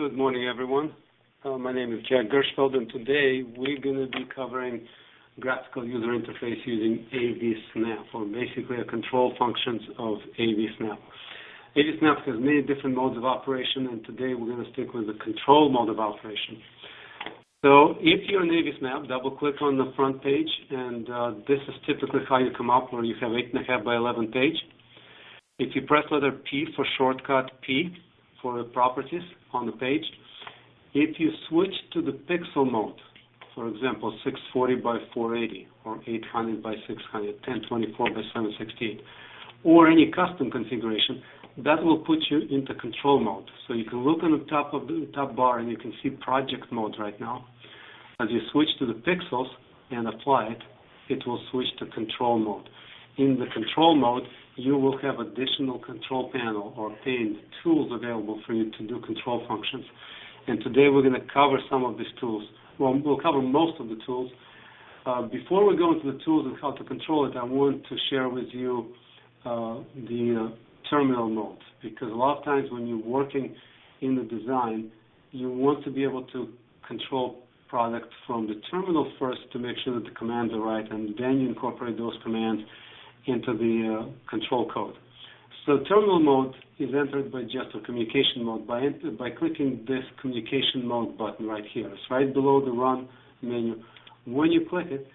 Good morning, everyone. My name is Jack Gershfeld, and today we're going to be covering graphical user interface using AVSnap, or basically a control functions of AVSnap. AVSnap has many different modes of operation, and today we're going to stick with the control mode of operation. So if you're in AVSnap, double-click on the front page, and this is typically how you come up, where you have 8.5 by 11 page. If you press letter P for shortcut P for the properties on the page, if you switch to the pixel mode, for example, 640 by 480, or 800 by 600, 1024 by 768, or any custom configuration, that will put you into control mode. So you can look on the top of the top bar and you can see project mode right now. As you switch to the pixels and apply it, it will switch to control mode. In the control mode, you will have additional control panel or pane tools available for you to do control functions. And today we're going to cover some of these tools. Well, we'll cover most of the tools. Before we go into the tools and how to control it, I want to share with you the terminal mode, because a lot of times when you're working in the design, you want to be able to control product from the terminal first to make sure that the commands are right, and then you incorporate those commands into the control code. So terminal mode is entered by just a communication mode by clicking this communication mode button right here. It's right below the run menu. When you click it,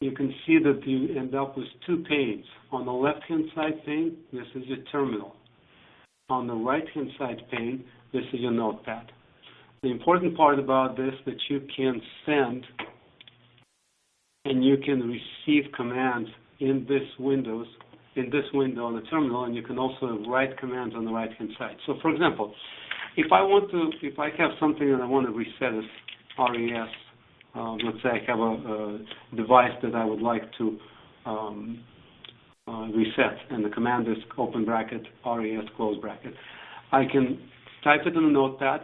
you can see that you end up with two panes. On the left-hand side pane, this is your terminal. On the right-hand side pane, this is your notepad. The important part about this is that you can send and you can receive commands in this window on the terminal, and you can also write commands on the right-hand side. So, for example, if I have something that I want to reset as RES, let's say I have a device that I would like to reset, and the command is open bracket, RES, close bracket. I can type it in the notepad,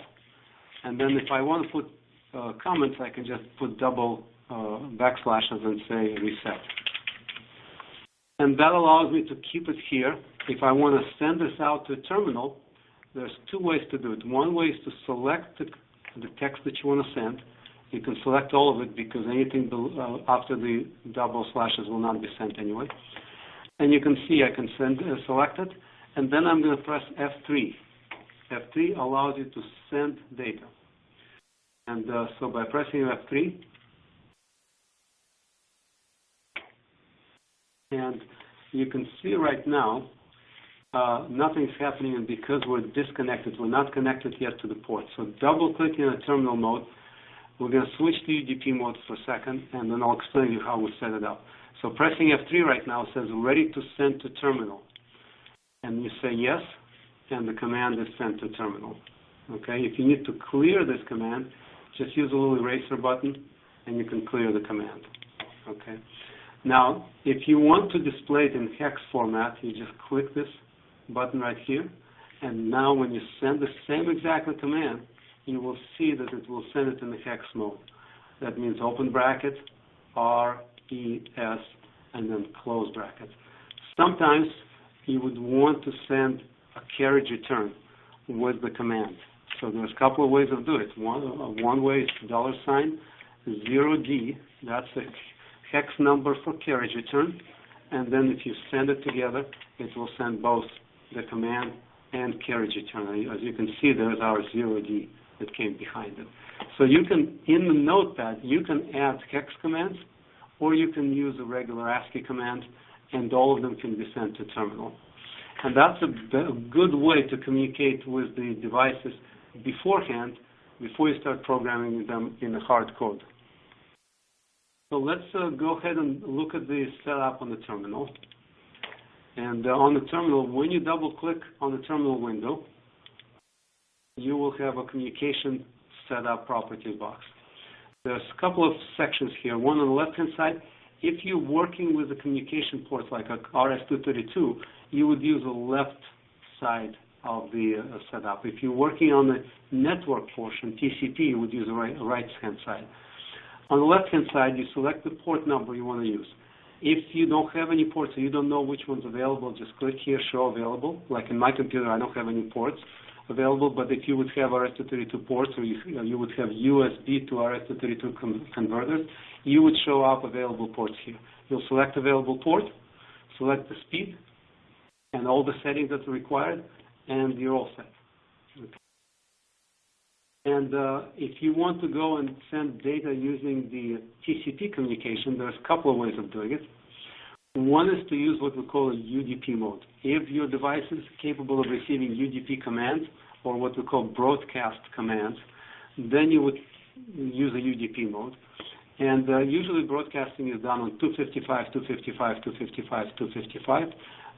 and then if I want to put comments, I can just put double backslashes and say reset. And that allows me to keep it here. If I want to send this out to a terminal, there's two ways to do it. One way is to select the text that you want to send. You can select all of it because anything after the double slashes will not be sent anyway. And you can see I can select it, and then I'm going to press F3. F3 allows you to send data. And so by pressing F3, and you can see right now nothing's happening, and because we're disconnected, we're not connected yet to the port. So double-clicking on the terminal mode, we're going to switch to UDP mode for a second, and then I'll explain to you how we set it up. So pressing F3 right now says ready to send to terminal. And you say yes, and the command is sent to terminal. Okay, if you need to clear this command, just use a little eraser button, and you can clear the command. Okay. Now, if you want to display it in hex format, you just click this button right here, and now when you send the same exact command, you will see that it will send it in the hex mode. That means open bracket, RES, and then close bracket. Sometimes you would want to send a carriage return with the command. So there's a couple of ways of doing it. One way is $0D, that's a hex number for carriage return, and then if you send it together, it will send both the command and carriage return. As you can see, there's our 0D that came behind it. So you can, in the notepad, you can add hex commands, or you can use a regular ASCII command, and all of them can be sent to terminal. And that's a good way to communicate with the devices beforehand, before you start programming them in the hard code. So let's go ahead and look at the setup on the terminal. And on the terminal, when you double-click on the terminal window, you will have a communication setup property box. There's a couple of sections here. One on the left-hand side, if you're working with a communication port like a RS-232, you would use the left side of the setup. If you're working on the network portion, TCP, you would use the right-hand side. On the left-hand side, you select the port number you want to use. If you don't have any ports, or you don't know which one's available, just click here, Show Available. Like in my computer, I don't have any ports. available, but if you would have RS-232 ports, or you would have USB to RS-232 converters, you would show up available ports here. You'll select available port, select the speed, and all the settings that are required, and you're all set. Okay. And if you want to go and send data using the TCP communication, there's a couple of ways of doing it. One is to use what we call a UDP mode. If your device is capable of receiving UDP commands, or what we call broadcast commands, then you would use a UDP mode. And usually broadcasting is done on 255, 255, 255, 255.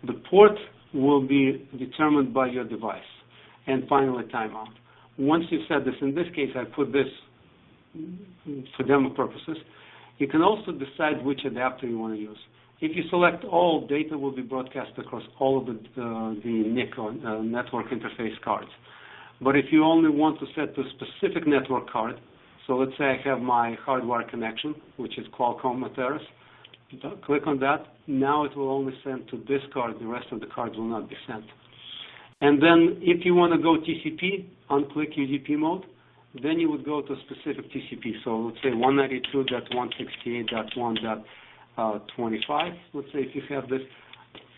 The port will be determined by your device, and finally timeout. Once you set this, in this case I put this for demo purposes, you can also decide which adapter you want to use. If you select all, data will be broadcast across all of the NIC, or network interface cards. But if you only want to set to a specific network card, so let's say I have my hardwire connection, which is Qualcomm Materis, click on that. Now it will only send to this card. The rest of the cards will not be sent. And then if you want to go TCP, unclick UDP mode, then you would go to a specific TCP. So let's say 192.168.1.25. Let's say if you have this,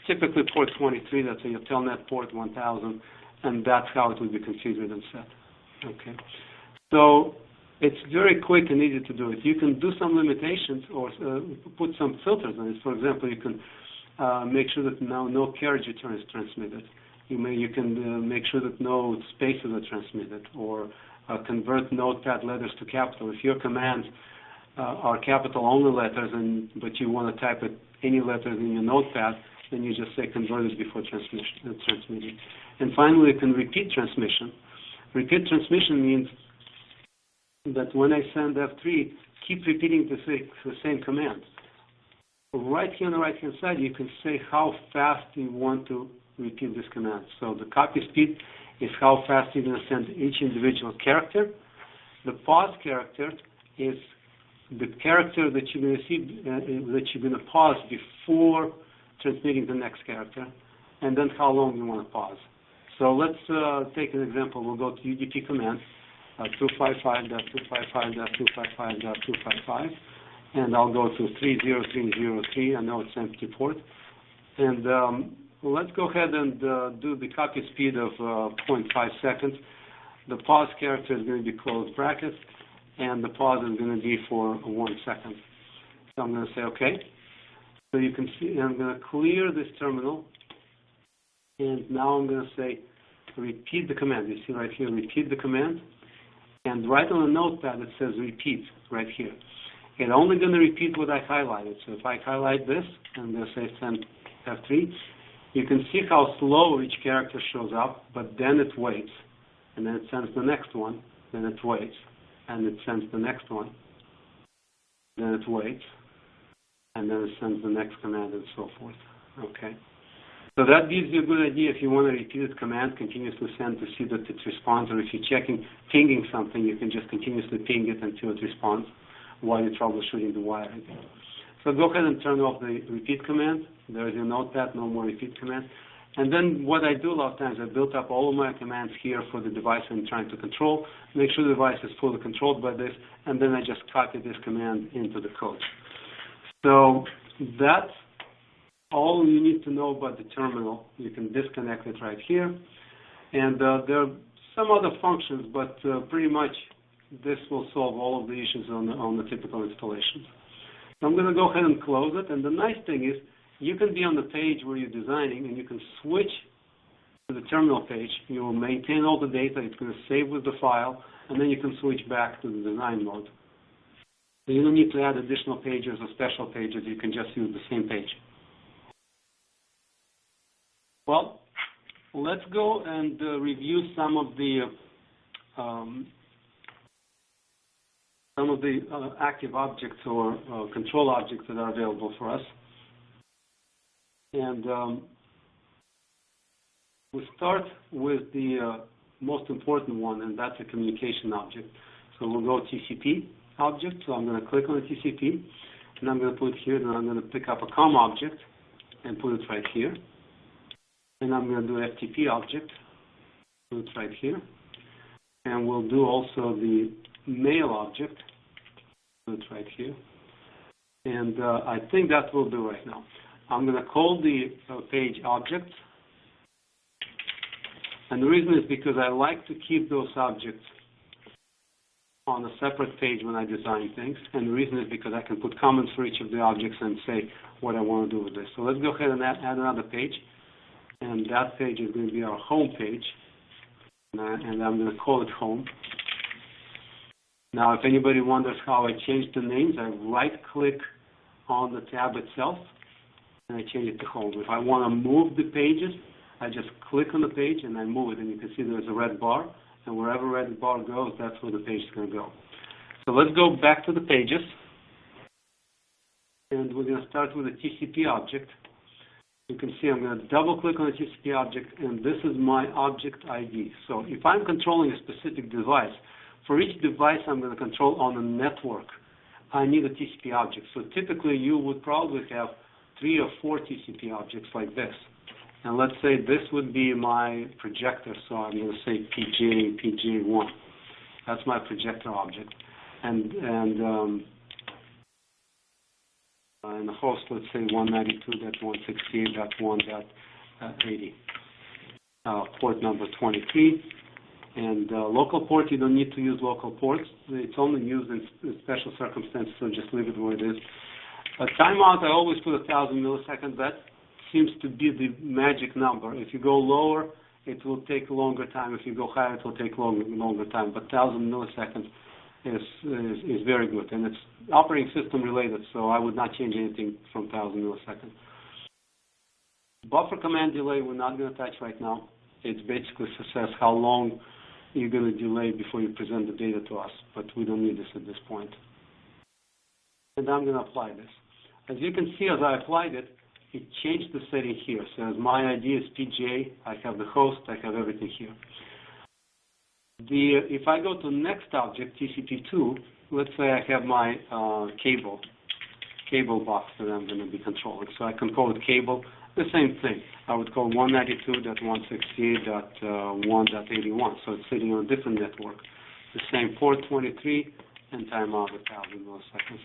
typically port 23, that's your telnet port 1000, and that's how it will be configured and set. Okay. So it's very quick and easy to do it. You can do some limitations or put some filters on it. For example, you can make sure that now no carriage return is transmitted. You can make sure that no spaces are transmitted, or convert notepad letters to capital. If your commands are capital only letters, but you want to type any letters in your notepad, then you just say convert it before transmitting. And finally, you can repeat transmission. Repeat transmission means that when I send F3, keep repeating the same command. Right here on the right-hand side, you can say how fast you want to repeat this command. So the copy speed is how fast you're going to send each individual character. The pause character is the character that you're going to see, that you're going to pause before transmitting the next character, and then how long you want to pause. So let's take an example. We'll go to UDP command, 255.255.255.255, and I'll go to 30303. I know it's empty port. And let's go ahead and do the copy speed of 0.5 seconds. The pause character is going to be closed brackets, and the pause is going to be for 1 second. So I'm going to say OK. So you can see I'm going to clear this terminal, and now I'm going to say repeat the command. You see right here, repeat the command. And right on the notepad it says repeat right here. It's only going to repeat what I highlighted. So if I highlight this and I'm going to say send F3, you can see how slow each character shows up, but then it waits. And then it sends the next one, then it waits. And it sends the next one, then it waits. And then it sends the next command and so forth. Okay. So that gives you a good idea if you want to repeat the command, continuously send to see that it responds, or if you're pinging something, you can just continuously ping it until it responds while you're troubleshooting the wiring. So go ahead and turn off the repeat command. There is your notepad, no more repeat command. And then what I do a lot of times, I build up all of my commands here for the device I'm trying to control, make sure the device is fully controlled by this, and then I just copy this command into the code. So that's all you need to know about the terminal. You can disconnect it right here. And there are some other functions, but pretty much this will solve all of the issues on the typical installation. So I'm going to go ahead and close it. And the nice thing is you can be on the page where you're designing, and you can switch to the terminal page. You will maintain all the data. It's going to save with the file, and then you can switch back to the design mode. So you don't need to add additional pages or special pages. You can just use the same page. Well, let's go and review some of the active objects or control objects that are available for us. And we start with the most important one, and that's a communication object. So we'll go TCP object. So I'm going to click on the TCP, and I'm going to put it here, and I'm going to pick up a COM object and put it right here. And I'm going to do FTP object, do it right here. And we'll do also the mail object. Do it right here. And I think that will do right now. I'm going to call the page object. And the reason is because I like to keep those objects on a separate page when I design things. And the reason is because I can put comments for each of the objects and say what I want to do with this. So let's go ahead and add another page. And that page is going to be our home page. And I'm going to call it home. Now, if anybody wonders how I changed the names, I right-click on the tab itself, and I change it to home. If I want to move the pages, I just click on the page and I move it, and you can see there's a red bar, and wherever red bar goes, that's where the page is going to go. So let's go back to the pages, and we're going to start with a TCP object. You can see I'm going to double-click on the TCP object, and this is my object ID. So if I'm controlling a specific device, for each device I'm going to control on a network, I need a TCP object. So typically you would probably have 3 or 4 TCP objects like this. And let's say this would be my projector, so I'm going to say PJ1. That's my projector object. And the host, let's say 192.168.1.80. Port number 23. And local port, you don't need to use local ports. It's only used in special circumstances, so just leave it where it is. A timeout, I always put 1,000 milliseconds. That seems to be the magic number. If you go lower, it will take a longer time. If you go higher, it will take longer time. But 1,000 milliseconds is very good. And it's operating system related, so I would not change anything from 1,000 milliseconds. Buffer command delay, we're not going to touch right now. It basically says how long you're going to delay before you present the data to us, but we don't need this at this point. And I'm going to apply this. As you can see, as I applied it, it changed the setting here. So as my ID is PGA, I have the host, I have everything here. If I go to next object, TCP2, let's say I have my cable box that I'm going to be controlling. So I can call it cable. The same thing. I would call 192.168.1.81. So it's sitting on a different network. The same port 23 and timeout 1,000 milliseconds.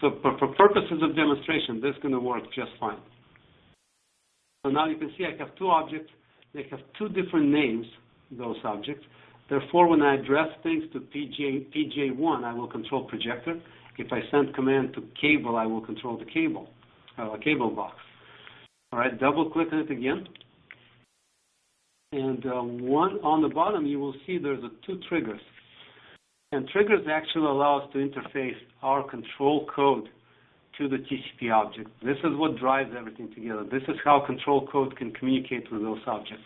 So for purposes of demonstration, this is going to work just fine. So now you can see I have 2 objects. They have 2 different names, those objects. Therefore, when I address things to PJ1, I will control projector. If I send command to cable, I will control the cable box. All right, double-click on it again. And one on the bottom, you will see there's 2 triggers. And triggers actually allow us to interface our control code to the TCP object. This is what drives everything together. This is how control code can communicate with those objects.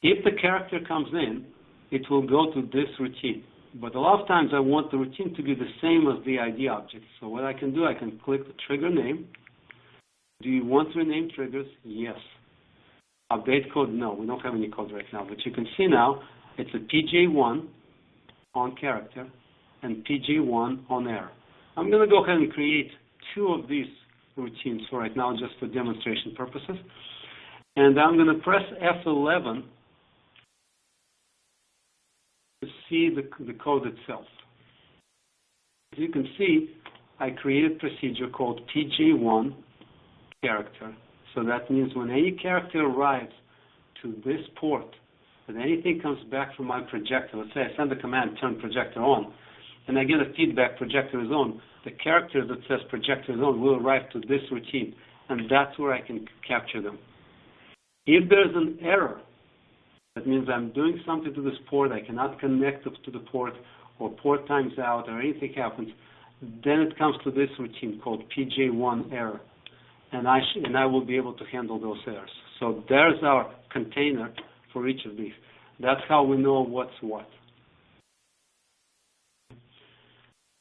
If the character comes in, it will go to this routine. But a lot of times I want the routine to be the same as the ID object. So what I can do, I can click the trigger name. Do you want to rename triggers? Yes. Update code? No, we don't have any code right now. But you can see now it's a PJ1 on character and PJ1 on error. I'm going to go ahead and create 2 of these routines for right now just for demonstration purposes. And I'm going to press F11 to see the code itself. As you can see, I created a procedure called PJ1 character. So that means when any character arrives to this port, and anything comes back from my projector, let's say I send the command turn projector on, and I get a feedback projector is on, the character that says projector is on will arrive to this routine, and that's where I can capture them. If there's an error, that means I'm doing something to this port, I cannot connect to the port, or port times out, or anything happens, then it comes to this routine called PJ1 error. And I will be able to handle those errors. So there's our container for each of these. That's how we know what's what.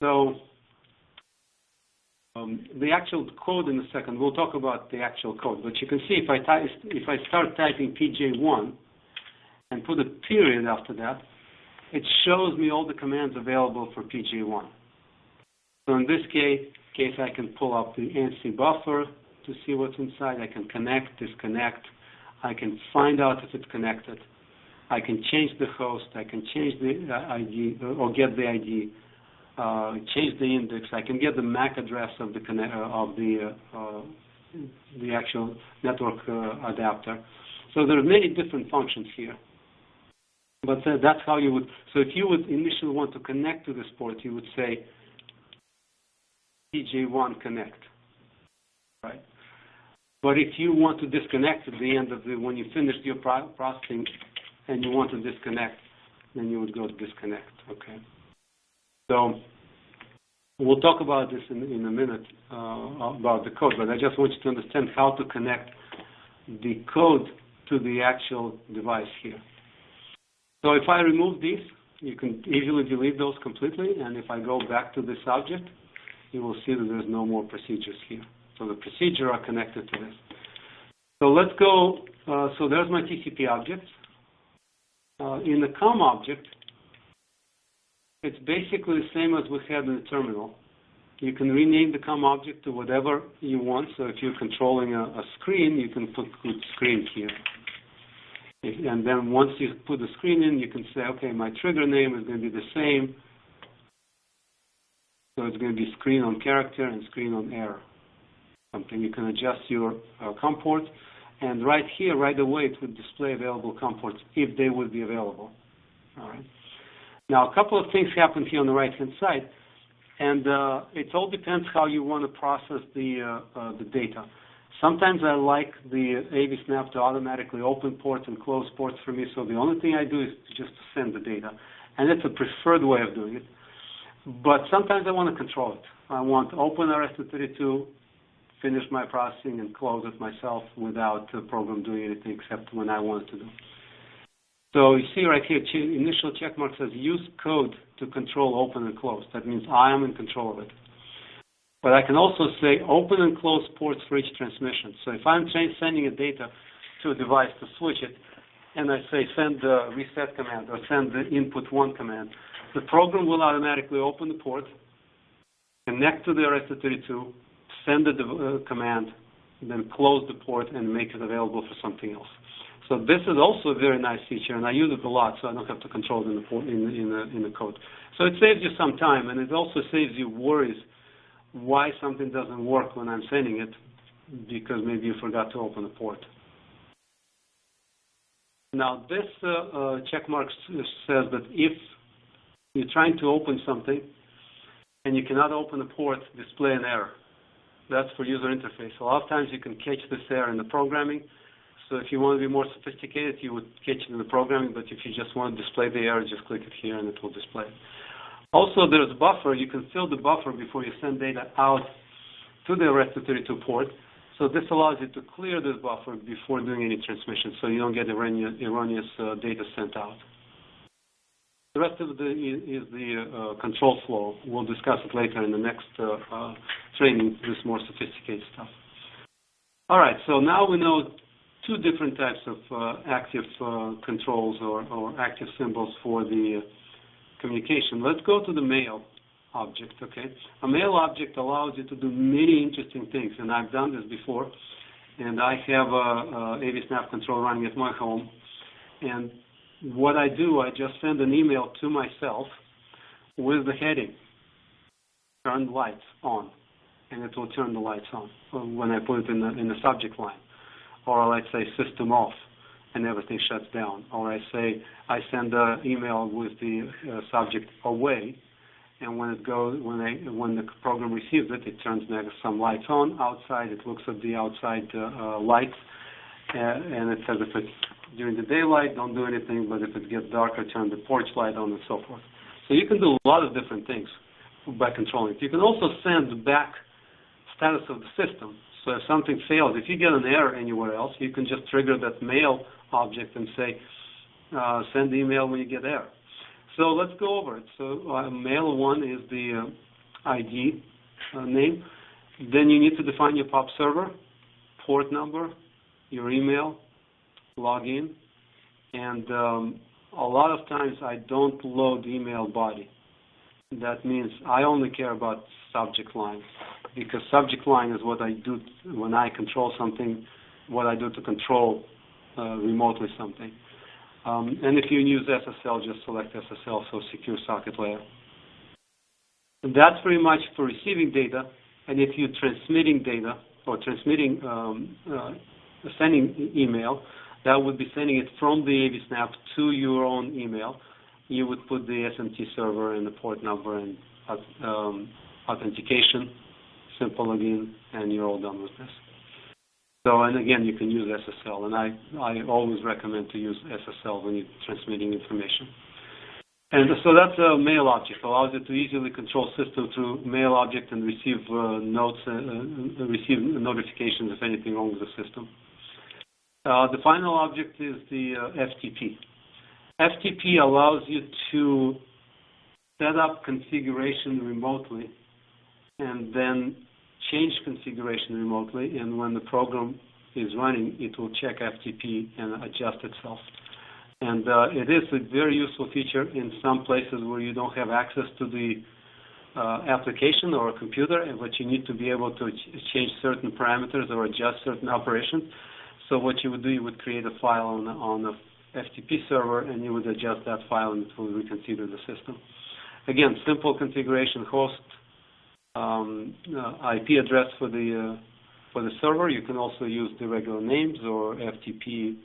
So the actual code in a second, we'll talk about the actual code. But you can see if I start typing PJ1 and put a period after that, it shows me all the commands available for PJ1. So in this case, I can pull up the ANSI buffer to see what's inside. I can connect, disconnect. I can find out if it's connected. I can change the host, I can change the ID or get the ID, change the index. I can get the MAC address of the actual network adapter. So there are many different functions here. But that's how you would. So if you would initially want to connect to this port, you would say TJ1 connect, right? But if you want to disconnect at the end of when you finish your processing and you want to disconnect, then you would go to disconnect, okay? So we'll talk about this in a minute, about the code, but I just want you to understand how to connect the code to the actual device here. So if I remove these, you can easily delete those completely, and if I go back to this object, you will see that there's no more procedures here. So the procedures are connected to this. So let's go, so there's my TCP objects. In the COM object, it's basically the same as we had in the terminal. You can rename the COM object to whatever you want. So if you're controlling a screen, you can put screen here. And then once you put the screen in, you can say, okay, my trigger name is going to be the same. So it's going to be screen on character and screen on error. Something you can adjust your COM port. And right here, right away, it would display available COM ports if they would be available. All right. Now, a couple of things happen here on the right-hand side. And it all depends how you want to process the data. Sometimes I like the AVSnap to automatically open ports and close ports for me, so the only thing I do is just to send the data. And it's a preferred way of doing it. But sometimes I want to control it. I want to open RS-232, finish my processing, and close it myself without the program doing anything except when I want it to do. So you see right here, initial checkmark says use code to control open and close. That means I am in control of it. But I can also say open and close ports for each transmission. So if I'm sending a data to a device to switch it, and I say send the reset command or send the input 1 command, the program will automatically open the port, connect to the RS-232, send the command, then close the port and make it available for something else. So this is also a very nice feature, and I use it a lot, so I don't have to control it in the code. So it saves you some time, and it also saves you worries why something doesn't work when I'm sending it, because maybe you forgot to open the port. Now this checkmark says that if you're trying to open something and you cannot open the port, display an error. That's for user interface. A lot of times you can catch this error in the programming. So if you want to be more sophisticated, you would catch it in the programming, but if you just want to display the error, just click it here and it will display it. Also, there's a buffer. You can fill the buffer before you send data out to the RS-232 port. So this allows you to clear this buffer before doing any transmission, so you don't get erroneous data sent out. The rest of it is the control flow. We'll discuss it later in the next training, this more sophisticated stuff. All right, so now we know two different types of active controls or active symbols for the communication. Let's go to the mail object, okay? A mail object allows you to do many interesting things, and I've done this before. And I have a AVSnap control running at my home. And what I do, I just send an email to myself with the heading, turn lights on, and it will turn the lights on when I put it in the subject line. Or let's say system off, and everything shuts down. Or I send an email with the subject away, and when the program receives it, it turns some lights on outside. It looks at the outside lights, and it says if it's during the daylight, don't do anything, but if it gets darker, turn the porch light on and so forth. So you can do a lot of different things by controlling it. You can also send back status of the system. So if something fails, if you get an error anywhere else, you can just trigger that mail object and say, send the email when you get error. So let's go over it. So mail 1 is the ID name. Then you need to define your POP server, port number, your email, login, and a lot of times I don't load email body. That means I only care about subject line, because subject line is what I do when I control something, what I do to control remotely something. And if you use SSL, just select SSL, so secure socket layer. And that's pretty much for receiving data. And if you're transmitting data or sending email, that would be sending it from the AVSnap to your own email. You would put the SMT server and the port number and authentication, simple login, and you're all done with this. So, and again, you can use SSL, and I always recommend to use SSL when you're transmitting information. And so that's a mail object, allows you to easily control system through mail object and receive notes, receive notifications if anything wrong with the system. The final object is the FTP. FTP allows you to set up configuration remotely and then change configuration remotely, and when the program is running, it will check FTP and adjust itself. And it is a very useful feature in some places where you don't have access to the application or a computer, but you need to be able to change certain parameters or adjust certain operations. So what you would do, you would create a file on a FTP server, and you would adjust that file, and it will reconfigure the system. Again, simple configuration: host, IP address for the server. You can also use the regular names or FTP.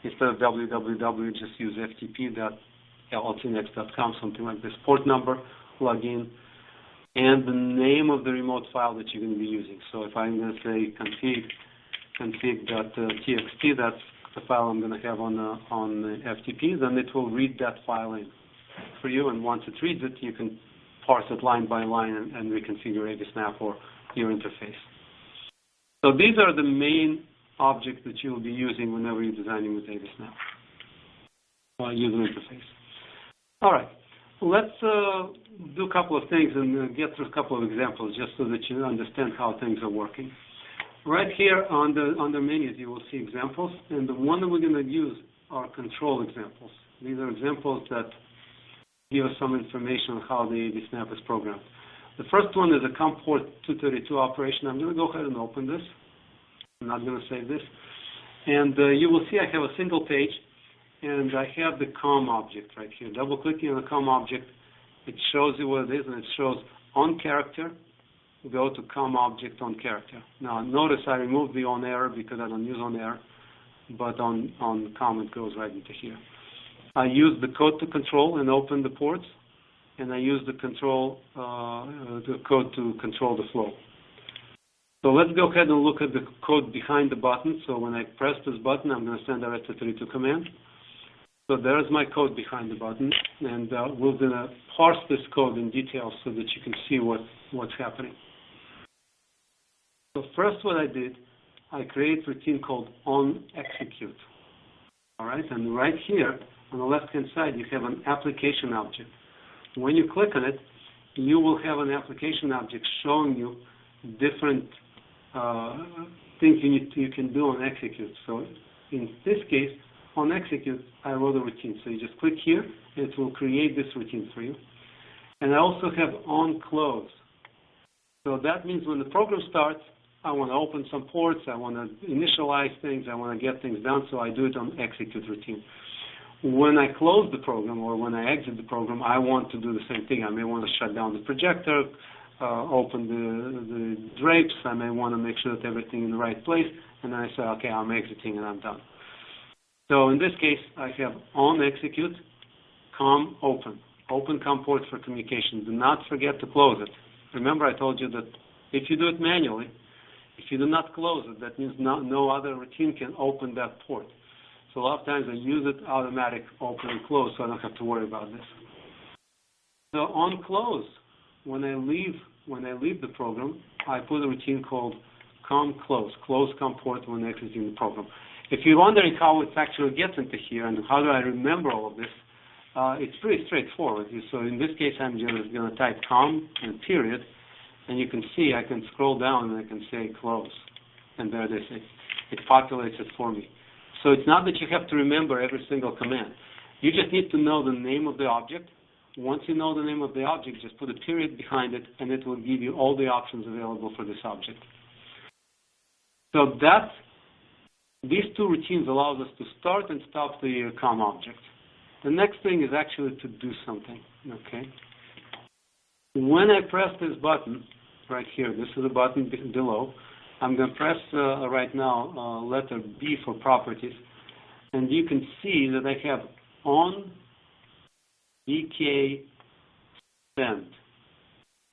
Instead of www, just use ftp.altinex.com, something like this. Port number, login, and the name of the remote file that you're going to be using. So if I'm going to say config.txt, that's the file I'm going to have on the FTP, then it will read that file in for you, and once it reads it, you can parse it line by line and reconfigure AVSnap or your interface. So these are the main objects that you will be using whenever you're designing with AVSnap, user interface. All right, let's do a couple of things and get through a couple of examples just so that you understand how things are working. Right here on the menus, you will see examples, and the one that we're going to use are control examples. These are examples that give us some information on how the AVSnap is programmed. The first one is a COM port 232 operation. I'm going to go ahead and open this. I'm not going to save this. And you will see I have a single page, and I have the COM object right here. Double-clicking on the COM object, it shows you what it is, and it shows on character. Go to COM object on character. Now, notice I removed the on error because I don't use on error, but on COM it goes right into here. I use the code to control and open the ports, and I use the code to control the flow. So let's go ahead and look at the code behind the button. So when I press this button, I'm going to send a REST32 command. So there's my code behind the button, and we're going to parse this code in detail so that you can see what's happening. So first what I did, I created a routine called onExecute. All right, and right here on the left-hand side, you have an application object. When you click on it, you will have an application object showing you different things you can do on execute. So in this case, on execute, I wrote a routine. So you just click here, and it will create this routine for you. And I also have on close. So that means when the program starts, I want to open some ports, I want to initialize things, I want to get things done, so I do it on execute routine. When I close the program or when I exit the program, I want to do the same thing. I may want to shut down the projector, open the drapes, I may want to make sure that everything is in the right place, and then I say, okay, I'm exiting and I'm done. So in this case, I have on execute, COM open. Open COM port for communication. Do not forget to close it. Remember I told you that if you do it manually, if you do not close it, that means no other routine can open that port. So a lot of times I use it automatic open and close, so I don't have to worry about this. So on close, when I leave the program, I put a routine called COM close COM port when exiting the program. If you're wondering how it actually gets into here and how do I remember all of this, it's pretty straightforward. So in this case, I'm just going to type COM and period, and you can see I can scroll down and I can say close, and there it is. It populates it for me. So it's not that you have to remember every single command. You just need to know the name of the object. Once you know the name of the object, just put a period behind it, and it will give you all the options available for this object. So that These two routines allow us to start and stop the COM object. The next thing is actually to do something, okay? When I press this button right here, this is the button below, I'm going to press right now letter B for properties, and you can see that I have on BK send.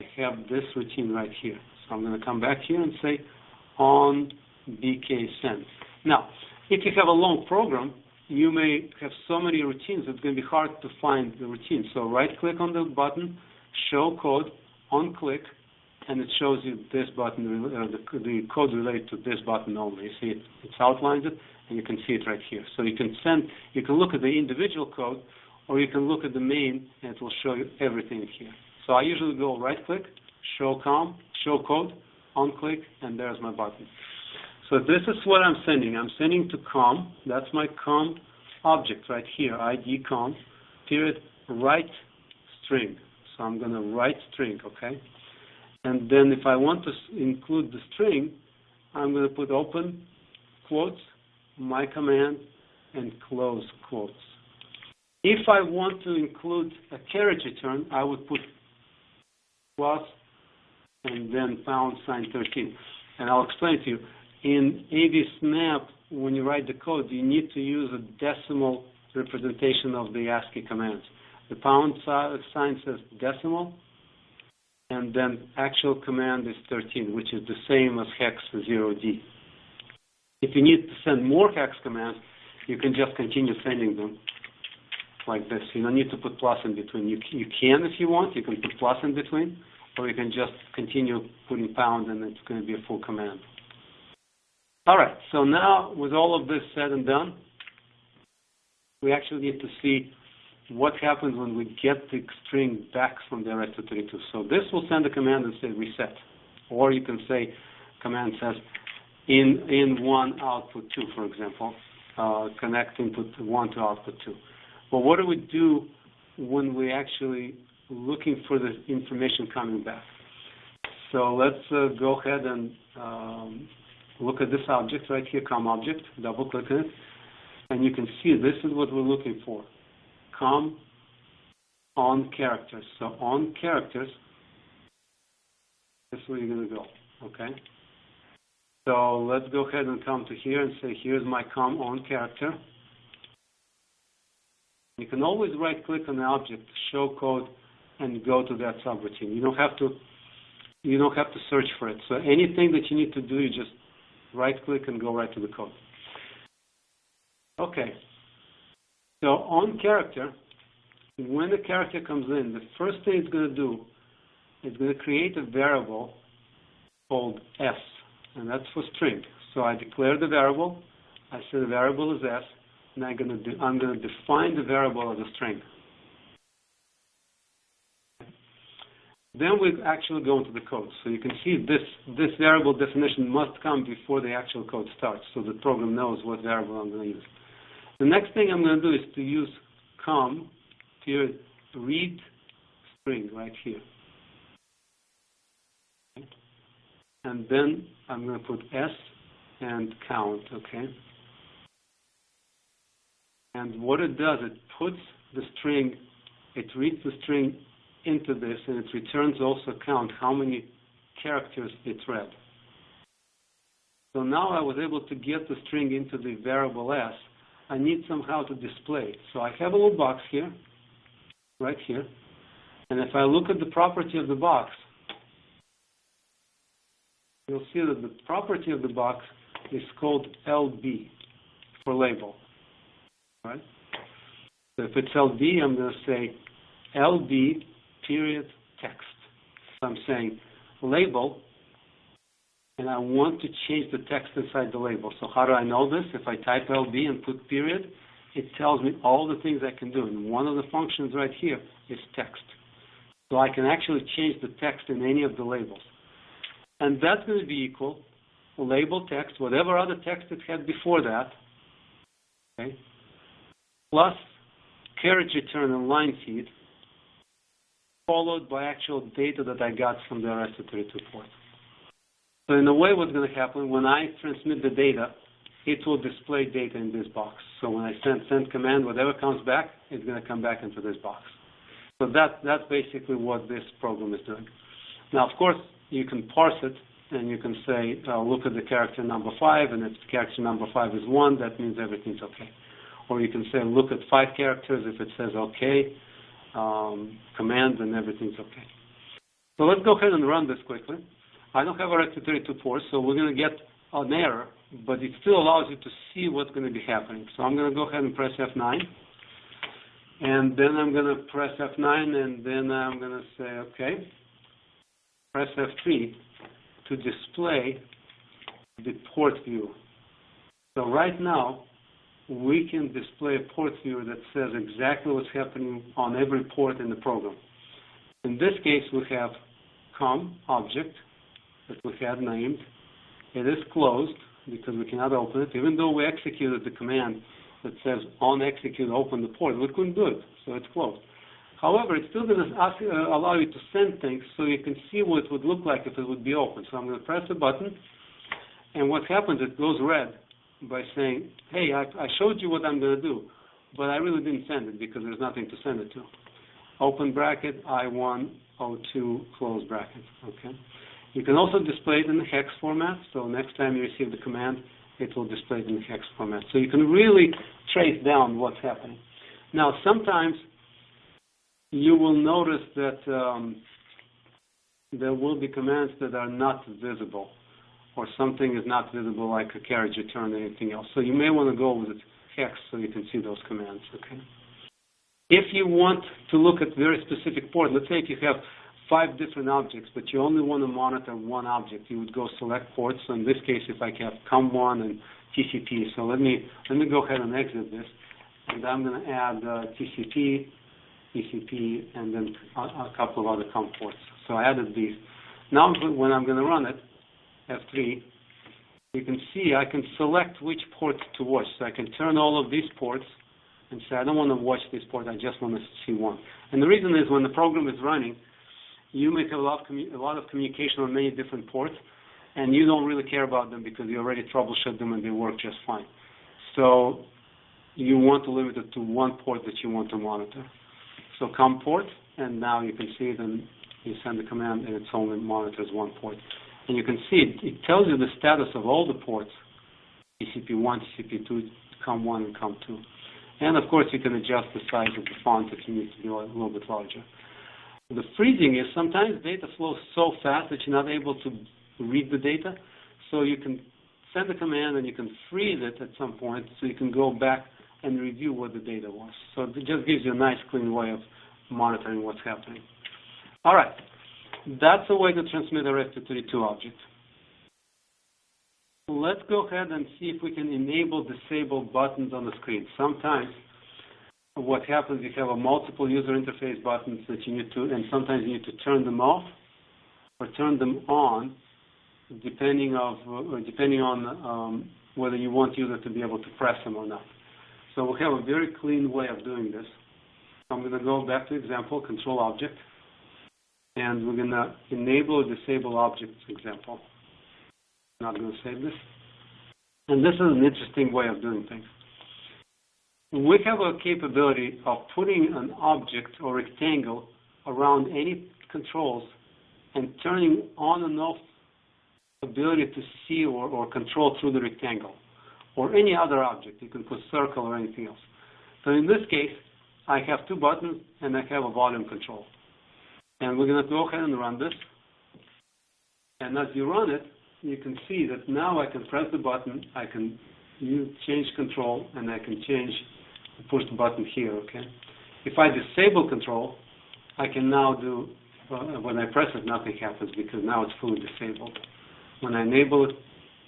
I have this routine right here. So I'm going to come back here and say on BK send. Now, if you have a long program, you may have so many routines, it's going to be hard to find the routine. So right-click on the button, show code, on-click, and it shows you this button, the code related to this button only. You see it outlines it, and you can see it right here. So you can look at the individual code, or you can look at the main, and it will show you everything here. So I usually go right-click, show code, on-click, and there's my button. So this is what I'm sending. I'm sending to COM. That's my COM object right here, ID COM, period, write string. So I'm going to write string, okay? And then if I want to include the string, I'm going to put open quotes, my command, and close quotes. If I want to include a carriage return, I would put plus and then #13. And I'll explain to you. In AVSnap, when you write the code, you need to use a decimal representation of the ASCII commands. The sign says decimal, and then actual command is 13, which is the same as hex 0D. If you need to send more hex commands, you can just continue sending them like this. You don't need to put plus in between. You can if you want. You can put plus in between, or you can just continue putting pound, and it's going to be a full command. All right, so now with all of this said and done, we actually need to see what happens when we get the string back from the array232. So this will send a command and say reset. Or you can say, command says in1 output 2, for example, connect input 1 to output 2. But what do we do when we actually looking for the information coming back? So let's go ahead and look at this object right here, COM object, double-click it, and you can see this is what we're looking for. COM on characters. So on characters, this is where you're going to go, okay? So let's go ahead and come to here and say, here's my COM on character. You can always right-click on the object, show code, and go to that subroutine. You don't have to search for it. So anything that you need to do, you just right-click and go right to the code. Okay. So on character, when the character comes in, the first thing it's going to do is going to create a variable called S, and that's for string. So I declare the variable. I say the variable is S, and I'm going to define the variable as a string. Then we actually go into the code. So you can see this variable definition must come before the actual code starts, so the program knows what variable I'm going to use. The next thing I'm going to do is to use COM period read string right here. Okay. And then I'm going to put S and count, okay? And what it does, it puts the string, it reads the string into this, and it returns also count how many characters it read. So now I was able to get the string into the variable S. I need somehow to display it. So I have a little box here, right here, and if I look at the property of the box, you'll see that the property of the box is called LB for label, right? So if it's LB, I'm going to say LB period text. So I'm saying label, and I want to change the text inside the label. So how do I know this? If I type LB and put period, it tells me all the things I can do. And one of the functions right here is text. So I can actually change the text in any of the labels. And that's going to be equal label text, whatever other text it had before that, okay, plus carriage return and line feed, followed by actual data that I got from the array232 port. So in a way, what's going to happen when I transmit the data it will display data in this box. So when I send command, whatever comes back, it's going to come back into this box. So that's basically what this program is doing. Now, of course, you can parse it, and you can say, look at the character number 5, and if character number 5 is 1, that means everything's okay. Or you can say, look at 5 characters. If it says okay, command, then everything's okay. So let's go ahead and run this quickly. I don't have a Rect32 port, so we're going to get an error, but it still allows you to see what's going to be happening. So I'm going to go ahead and press F9. And then I'm going to press F9, and then I'm going to say, okay. Press F3 to display the port view. So right now, we can display a port view that says exactly what's happening on every port in the program. In this case, we have COM object that we had named. It is closed because we cannot open it. Even though we executed the command that says on execute open the port, we couldn't do it, so it's closed. However, it's still going to allow you to send things so you can see what it would look like if it would be open. So I'm going to press the button, and what happens, it goes red by saying, hey, I showed you what I'm going to do, but I really didn't send it because there's nothing to send it to. Open bracket, I102, close bracket. Okay. You can also display it in the hex format, so next time you receive the command, it will display it in the hex format. So you can really trace down what's happening. Now, sometimes you will notice that there will be commands that are not visible, or something is not visible, like a carriage return or anything else. So you may want to go with hex so you can see those commands. Okay. If you want to look at very specific port, let's say if you have 5 different objects, but you only want to monitor one object, you would go select ports. So in this case, if I have COM1 and TCP, so let me go ahead and exit this, and I'm going to add TCP, TCP, and then a couple of other COM ports. So I added these. Now when I'm going to run it, F3, you can see I can select which port to watch. So I can turn all of these ports and say, I don't want to watch this port, I just want to see one. And the reason is when the program is running, you may have a lot of communication on many different ports, and you don't really care about them because you already troubleshoot them and they work just fine. So you want to limit it to one port that you want to monitor. So COM port, and now you can see it, and you send the command, and it only monitors one port. And you can see it tells you the status of all the ports, TCP1, TCP2, COM1, and COM2. And of course, you can adjust the size of the font if you need to be a little bit larger. The freezing is sometimes data flows so fast that you're not able to read the data. So you can send a command and you can freeze it at some point so you can go back and review what the data was. So it just gives you a nice, clean way of monitoring what's happening. All right. That's a way to transmit a Rect32 object. Let's go ahead and see if we can enable disable buttons on the screen. Sometimes what happens, you have a multiple user interface buttons that you need to, and sometimes you need to turn them off or turn them on, depending on whether you want user to be able to press them or not. So we have a very clean way of doing this. I'm going to go back to example, control object, and we're going to enable or disable objects example. I'm not going to save this. And this is an interesting way of doing things. We have a capability of putting an object or rectangle around any controls and turning on and off ability to see or control through the rectangle, or any other object. You can put circle or anything else. So in this case, I have 2 buttons and I have a volume control. And we're going to go ahead and run this. And as you run it, you can see that now I can press the button, I can change control, and I can change the push button here, okay? If I disable control, I can now do, when I press it, nothing happens because now it's fully disabled. When I enable it,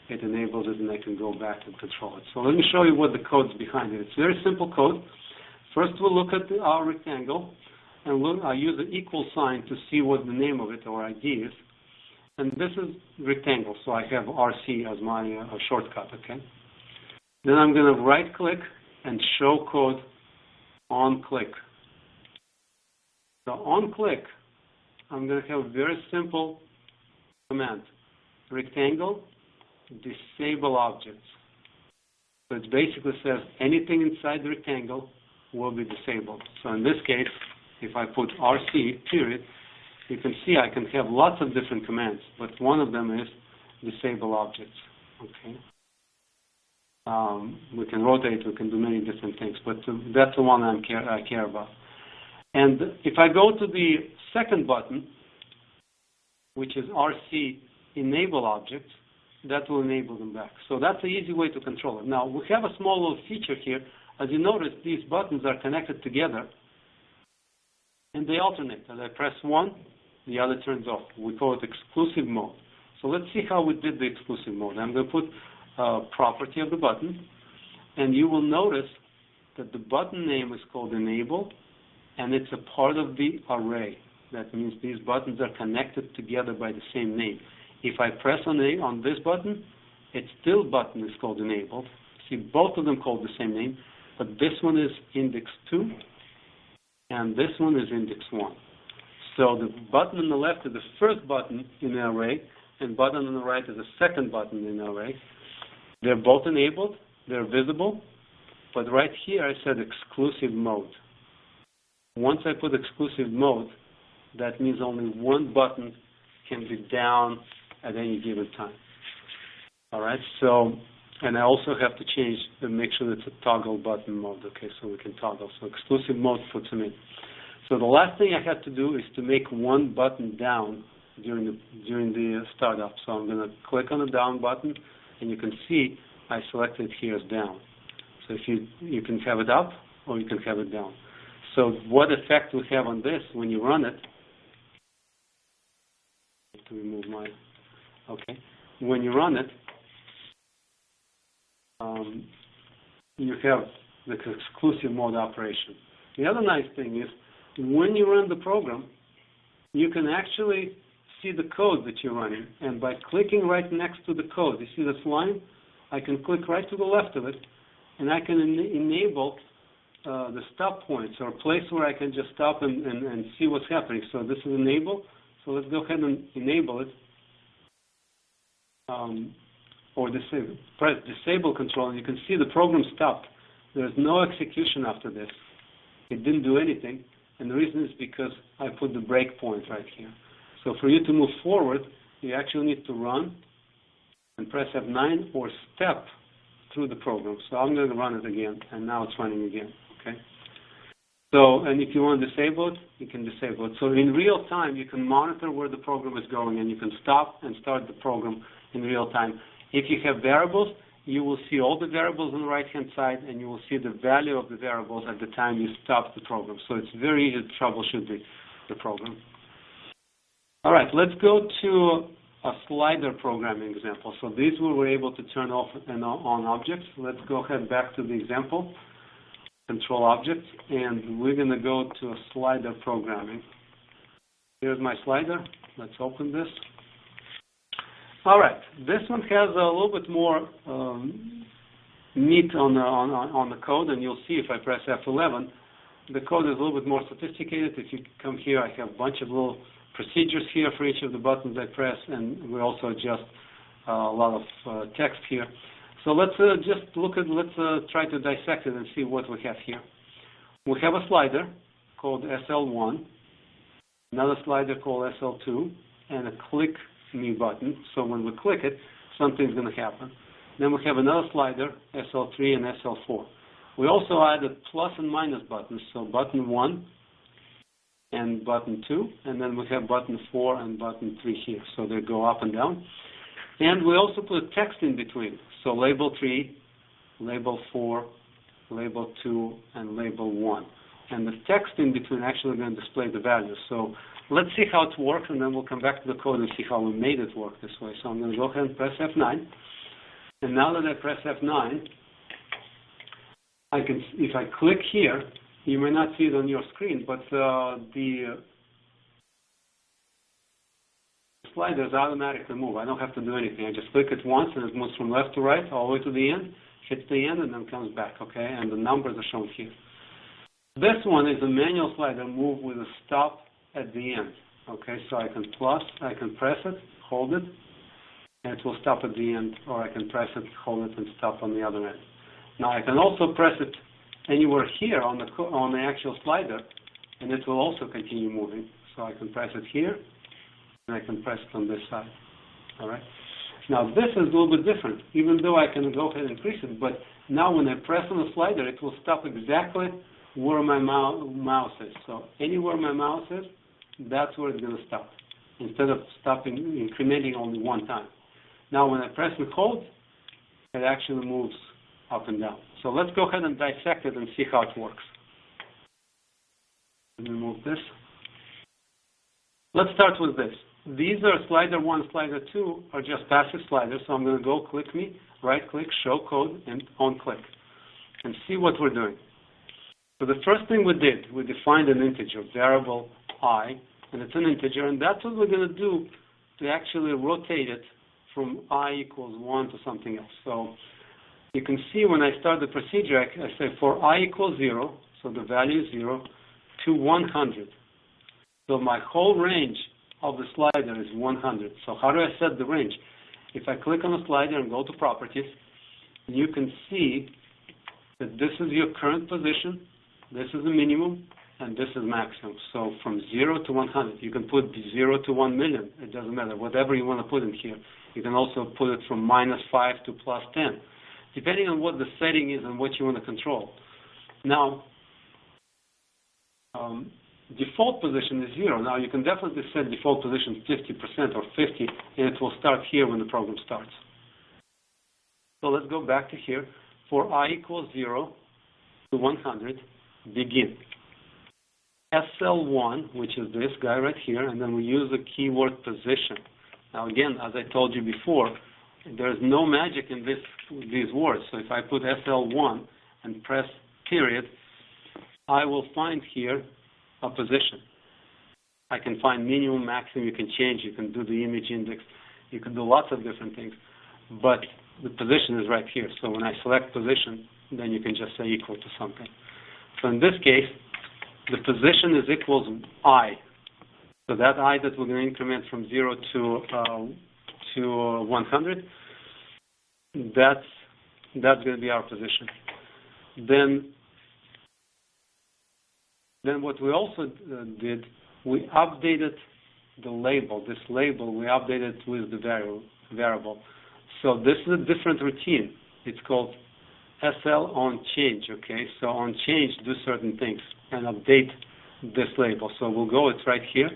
it enables it, and I can go back and control it. So let me show you what the code's behind it. It's very simple code. First, we'll look at our rectangle, and I use an equal sign to see what the name of it or ID is. And this is rectangle, so I have RC as my shortcut, okay? Then I'm going to right-click and show code on click. So on click, I'm going to have a very simple command. Rectangle, disable objects. So it basically says anything inside the rectangle will be disabled. So in this case, if I put RC period, you can see I can have lots of different commands, but one of them is disable objects. Okay. We can rotate, we can do many different things, but that's the one I care about. And if I go to the second button, which is RC enable objects, that will enable them back. So that's an easy way to control it. Now, we have a small little feature here. As you notice, these buttons are connected together, and they alternate. As I press one, the other turns off. We call it exclusive mode. So let's see how we did the exclusive mode. I'm going to put a property of the button, and you will notice that the button name is called enable, and it's a part of the array. That means these buttons are connected together by the same name. If I press on this button, it's still button is called enabled. See, both of them called the same name, but this one is index 2, and this one is index 1. So the button on the left is the first button in the array, and button on the right is the second button in the array. They're both enabled, they're visible, but right here I said exclusive mode. Once I put exclusive mode, that means only one button can be down at any given time. All right, so, and I also have to change to make sure that it's a toggle button mode, okay, so we can toggle. So exclusive mode puts them in. So the last thing I had to do is to make one button down during the startup. So I'm going to click on the down button, and you can see I selected here as down. So if you can have it up or you can have it down. So what effect we have on this when you run it? To remove my when you run it, you have the exclusive mode operation. The other nice thing is when you run the program, you can actually see the code that you're running, and by clicking right next to the code, you see this line? I can click right to the left of it, and I can enable the stop points, or a place where I can just stop and see what's happening. So this is enable. So let's go ahead and enable it, or disable. Press disable control, and you can see the program stopped. There's no execution after this. It didn't do anything, and the reason is because I put the breakpoint right here. So for you to move forward, you actually need to run and press F9 or step through the program. So I'm going to run it again, and now it's running again. Okay. So, and if you want to disable it, you can disable it. So in real time, you can monitor where the program is going, and you can stop and start the program in real time. If you have variables, you will see all the variables on the right-hand side, and you will see the value of the variables at the time you stop the program. So it's very easy to troubleshoot the program. All right, let's go to a slider programming example. So these we were able to turn off and on objects. Let's go ahead back to the example. Control object, and we're going to go to a slider programming. Here's my slider. Let's open this. All right, this one has a little bit more meat on the code, and you'll see if I press F11, the code is a little bit more sophisticated. If you come here, I have a bunch of little procedures here for each of the buttons I press, and we also adjust a lot of text here. So let's just look at, let's try to dissect it and see what we have here. We have a slider called SL1, another slider called SL2, and a click me button. So when we click it, something's going to happen. Then we have another slider, SL3 and SL4. We also added plus and minus buttons, so button 1 and button 2, and then we have button 4 and button 3 here. So they go up and down. And we also put text in between. So label 3, label 4, label 2, and label 1. And the text in between actually going to display the values. So let's see how it works, and then we'll come back to the code and see how we made it work this way. So I'm going to go ahead and press F9. And now that I press F9, I can, if I click here, you may not see it on your screen, but the sliders automatically move. I don't have to do anything. I just click it once, and it moves from left to right all the way to the end, hits the end, and then comes back, okay? And the numbers are shown here. This one is a manual slider, move with a stop at the end, okay? So I can press it, hold it, and it will stop at the end, or I can press it, hold it, and stop on the other end. Now I can also press it anywhere here on the actual slider, and it will also continue moving. So I can press it here, and I can press it on this side. All right. Now this is a little bit different, even though I can go ahead and increase it, but now when I press on the slider, it will stop exactly where my mouse is. So anywhere my mouse is, that's where it's going to stop, instead of stopping, incrementing only one time. Now when I press and hold, it actually moves up and down. So let's go ahead and dissect it and see how it works. Let me move this. Let's start with this. These are slider 1, slider 2 are just passive sliders, so I'm going to go click me, right click, show code, and on click, and see what we're doing. So the first thing we did, we defined an integer, variable I, and it's an integer, and that's what we're going to do to actually rotate it from I equals 1 to something else. So you can see when I start the procedure, I say for I equals 0, so the value is 0, to 100. So my whole range of the slider is 100. So how do I set the range? If I click on the slider and go to properties, you can see that this is your current position, this is the minimum, and this is maximum. So from 0 to 100, you can put 0 to 1 million, it doesn't matter, whatever you want to put in here. You can also put it from -5 to +10, depending on what the setting is and what you want to control. Now, default position is 0. Now you can definitely set default position 50% or 50, and it will start here when the program starts. So let's go back to here. For I equals 0 to 100, begin. SL1, which is this guy right here, and then we use the keyword position. Now again, as I told you before, there's no magic in these words. So if I put SL1 and press period, I will find here a position. I can find minimum, maximum, you can change, you can do the image index, you can do lots of different things, but the position is right here. So when I select position, then you can just say equal to something. So in this case, the position is equals I. So that I that we're going to increment from 0 to 100, that's going to be our position. Then what we also did, we updated the label. This label, we updated with the variable. So this is a different routine. It's called SL on change, okay? So on change, do certain things and update this label. So we'll go, it's right here,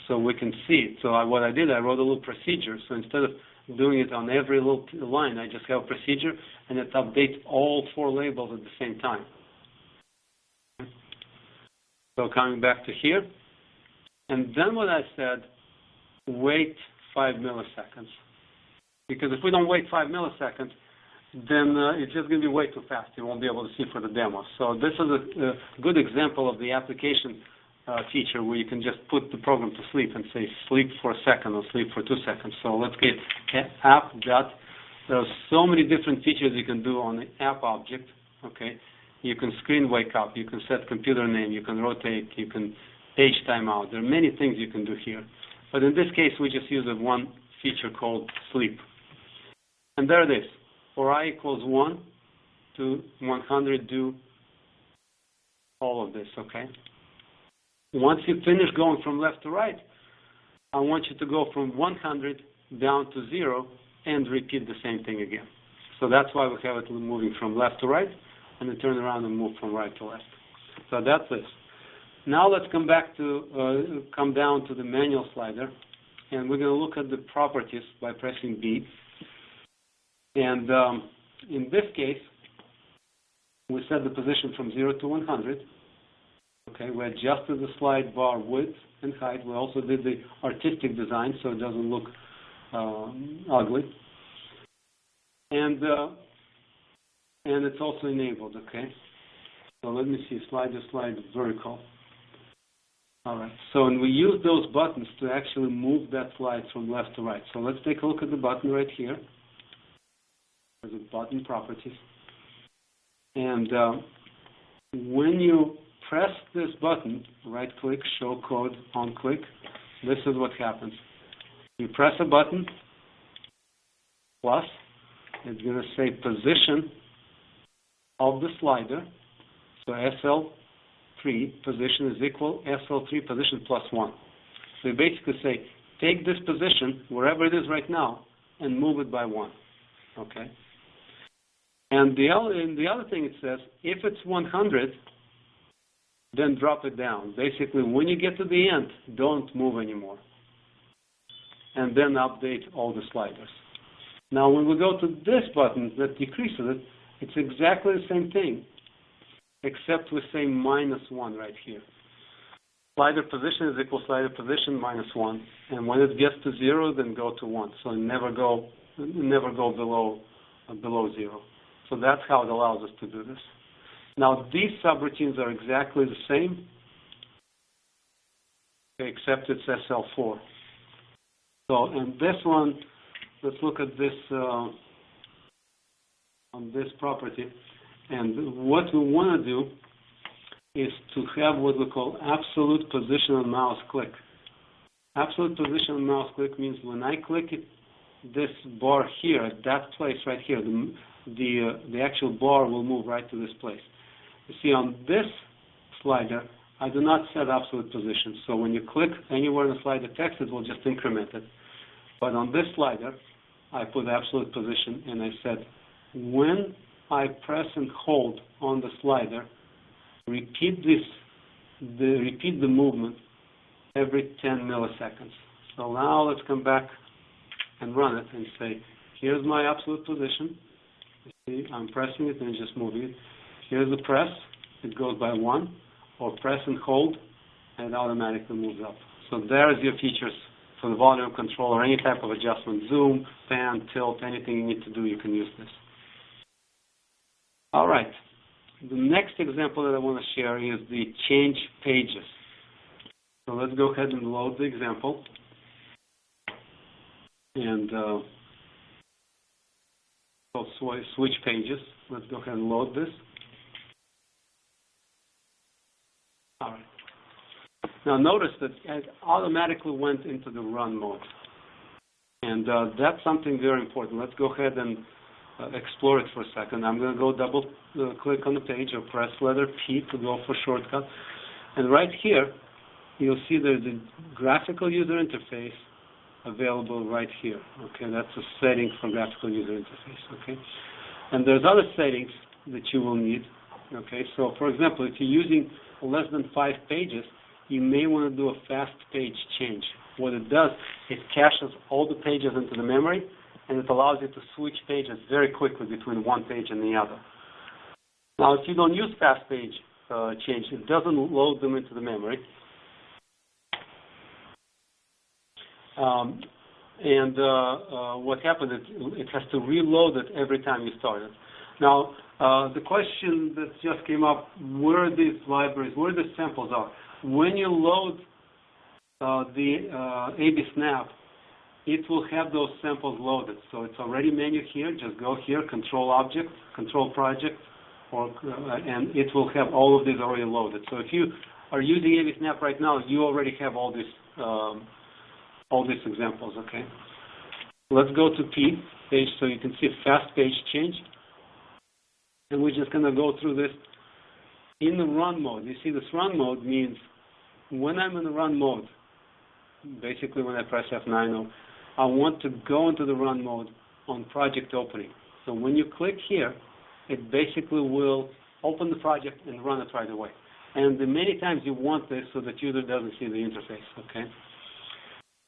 so we can see it. So what I did, I wrote a little procedure. So instead of doing it on every little line, I just have a procedure, and it updates all 4 labels at the same time. So coming back to here, and then what I said, wait 5 milliseconds. Because if we don't wait 5 milliseconds, then it's just going to be way too fast. You won't be able to see for the demo. So this is a good example of the application feature where you can just put the program to sleep and say sleep for a second or sleep for 2 seconds. So let's get app dot. There are so many different features you can do on the app object. Okay, you can screen wake up, you can set computer name, you can rotate, you can page timeout. There are many things you can do here. But in this case, we just use one feature called sleep. And there it is. For I equals 1 to 100, do all of this, okay? Once you finish going from left to right, I want you to go from 100 down to 0 and repeat the same thing again. So that's why we have it moving from left to right, and then turn around and move from right to left. So that's this. Now let's come down to the manual slider, and we're going to look at the properties by pressing B. And in this case, we set the position from 0 to 100. Okay, we adjusted the slide bar width and height. We also did the artistic design so it doesn't look ugly. And it's also enabled, okay? So let me see, slide vertical. All right, so and we use those buttons to actually move that slide from left to right. So let's take a look at the button right here. There's a button properties. And when you press this button, right click, show code, on click, this is what happens. You press a button, plus, it's going to say position of the slider. So SL3 position is equal SL3 position plus 1. So you basically say, take this position, wherever it is right now, and move it by 1. Okay? And the other thing it says, if it's 100, then drop it down. Basically, when you get to the end, don't move anymore. And then update all the sliders. Now, when we go to this button that decreases it, it's exactly the same thing, except we say -1 right here. Slider position is equal slider position -1. And when it gets to 0, then go to 1. So never go below 0. So that's how it allows us to do this. Now, these subroutines are exactly the same, except it's SL4. So, in this one, let's look at this on this property. And what we want to do is to have what we call absolute position on mouse click. Absolute position on mouse click means when I click it, this bar here, at that place right here, the actual bar will move right to this place. You see, on this slider, I do not set absolute position. So when you click anywhere in the slider text, it will just increment it. But on this slider, I put absolute position, and I said, when I press and hold on the slider, repeat the movement every 10 milliseconds. So now let's come back and run it and say, here's my absolute position. You see, I'm pressing it and just moving it. Here's the press, it goes by 1, or press and hold, and it automatically moves up. So there's your features for the volume control or any type of adjustment, zoom, pan, tilt, anything you need to do, you can use this. All right. The next example that I want to share is the change pages. So let's go ahead and load the example. And switch pages. Let's go ahead and load this. All right. Now notice that it automatically went into the run mode. And that's something very important. Let's go ahead and explore it for a second. I'm going to go double click on the page or press letter P to go for shortcut. And right here, you'll see there's a graphical user interface available right here. Okay, that's a setting for graphical user interface. Okay, and there's other settings that you will need. Okay, so for example, if you're using less than 5 pages, you may want to do a fast page change. What it does, it caches all the pages into the memory, and it allows you to switch pages very quickly between one page and the other. Now, if you don't use fast page change, it doesn't load them into the memory. What happens is it has to reload it every time you start it. Now, the question that just came up, where are these libraries, where the samples are? When you load the AVSnap, it will have those samples loaded. So it's already menu here. Just go here, control object, control project, and it will have all of these already loaded. So if you are using AVSnap right now, you already have all these examples. Okay. Let's go to P page so you can see fast page change, and we're just going to go through this in the run mode. You see, this run mode means when I'm in the run mode, basically when I press F9, I want to go into the run mode on project opening. So when you click here, it basically will open the project and run it right away. And many times you want this so that user doesn't see the interface, okay?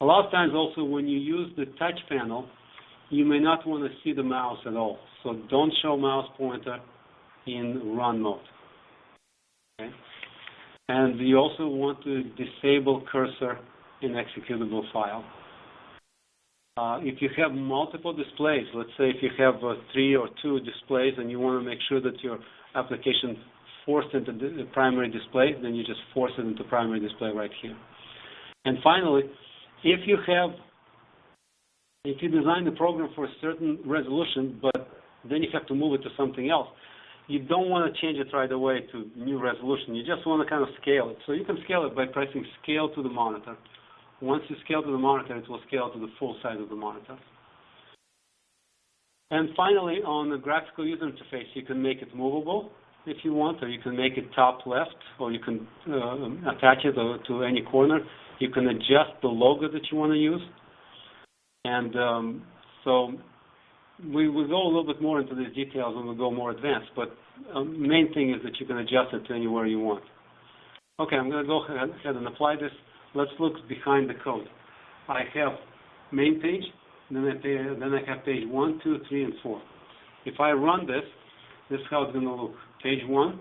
A lot of times also when you use the touch panel, you may not want to see the mouse at all. So don't show mouse pointer in run mode, okay? And you also want to disable cursor in executable file. If you have multiple displays, let's say if you have 3 or 2 displays and you want to make sure that your application forced into the primary display, then you just force it into primary display right here. And finally, if you design the program for a certain resolution, but then you have to move it to something else, you don't want to change it right away to new resolution. You just want to kind of scale it. So you can scale it by pressing scale to the monitor. Once you scale to the monitor, it will scale to the full size of the monitor. And finally, on the graphical user interface, you can make it movable if you want, or you can make it top left, or you can attach it to any corner. You can adjust the logo that you want to use. And so we will go a little bit more into these details when we go more advanced, but main thing is that you can adjust it to anywhere you want. Okay, I'm going to go ahead and apply this. Let's look behind the code. I have main page, then I have page 1, 2, 3, and 4. If I run this, this is how it's going to look. Page 1,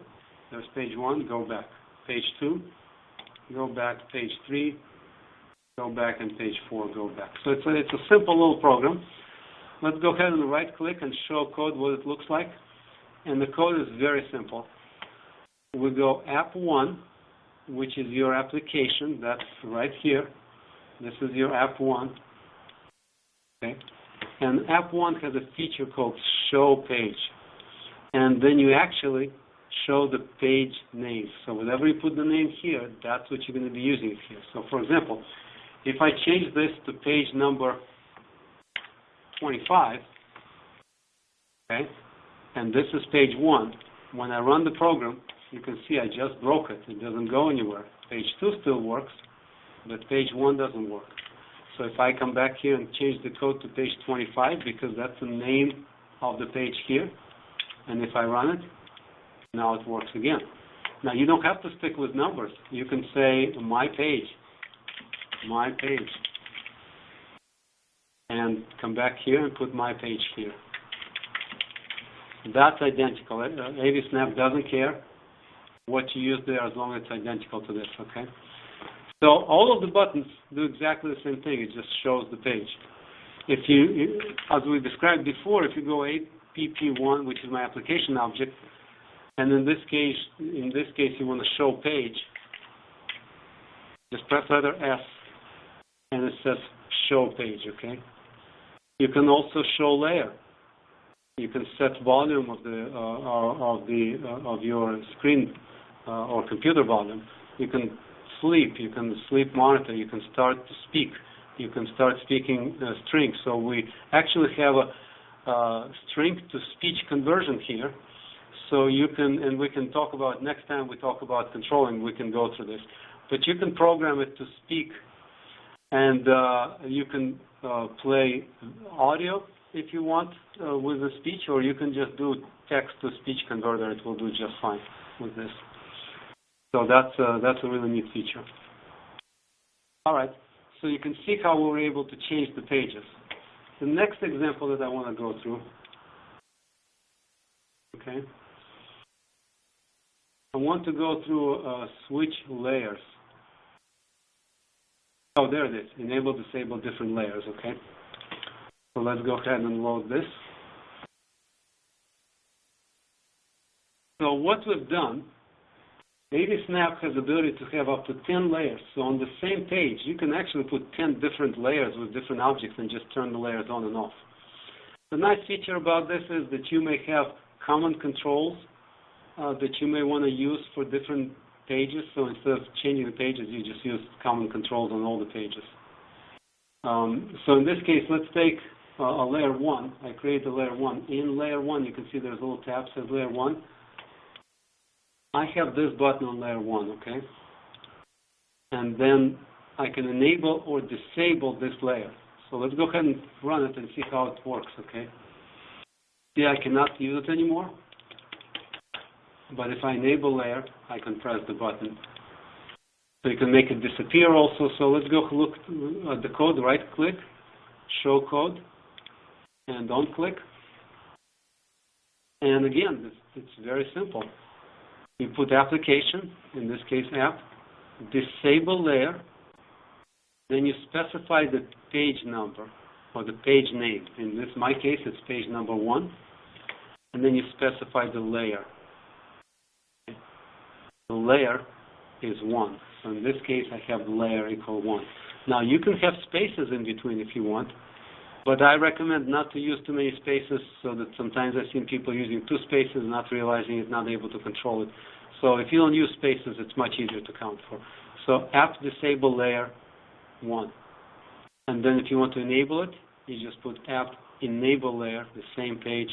there's page 1, go back. Page 2, go back. Page 3, go back, and page 4, go back. So it's a simple little program. Let's go ahead and right-click and show code what it looks like. And the code is very simple. We go app 1, which is your application. That's right here. This is your app 1. Okay. And app 1 has a feature called show page. And then you actually show the page name. So whenever you put the name here, that's what you're going to be using here. So for example, if I change this to page number 25, okay, and this is page 1, when I run the program, you can see I just broke it. It doesn't go anywhere. Page 2 still works, but page 1 doesn't work. So if I come back here and change the code to page 25, because that's the name of the page here, and if I run it, now it works again. Now you don't have to stick with numbers. You can say my page, and come back here and put my page here. That's identical. AVSnap doesn't care what you use there as long as it's identical to this, okay? So all of the buttons do exactly the same thing. It just shows the page. If you, as we described before, if you go APP1, which is my application object, and in this case you want to show page, just press letter S, and it says show page, okay? You can also show layer. You can set volume of your screen or computer volume. You can sleep monitor. You can start to speak. You can start speaking strings. So we actually have a string to speech conversion here. So you can, and we can talk about next time we talk about controlling. We can go through this, but you can program it to speak, and you can play audio if you want with the speech, or you can just do text-to-speech converter. It will do just fine with this. So that's a really neat feature. All right, so you can see how we were able to change the pages. The next example that I want to go through, okay, I want to go through switch layers. Oh, there it is, enable, disable different layers, okay. So let's go ahead and load this. So what we've done, AVSnap has the ability to have up to 10 layers. So on the same page, you can actually put 10 different layers with different objects and just turn the layers on and off. The nice feature about this is that you may have common controls that you may want to use for different pages. So instead of changing the pages, you just use common controls on all the pages. So in this case, let's take a layer 1. I create a layer 1. In layer 1, you can see there's a little tab that says layer 1. I have this button on layer 1, okay? And then I can enable or disable this layer. So let's go ahead and run it and see how it works, okay? See, I cannot use it anymore. But if I enable layer, I can press the button. So you can make it disappear also. So let's go look at the code, right-click, show code, and on-click. And again, it's very simple. You put application, in this case app, disable layer, then you specify the page number or the page name. In my case, it's page number 1, and then you specify the layer. The layer is 1. So in this case, I have layer equal 1. Now, you can have spaces in between if you want, but I recommend not to use too many spaces, so that sometimes I've seen people using 2 spaces, not realizing it, not able to control it. So if you don't use spaces, it's much easier to count for. So app disable layer 1. And then if you want to enable it, you just put app enable layer, the same page,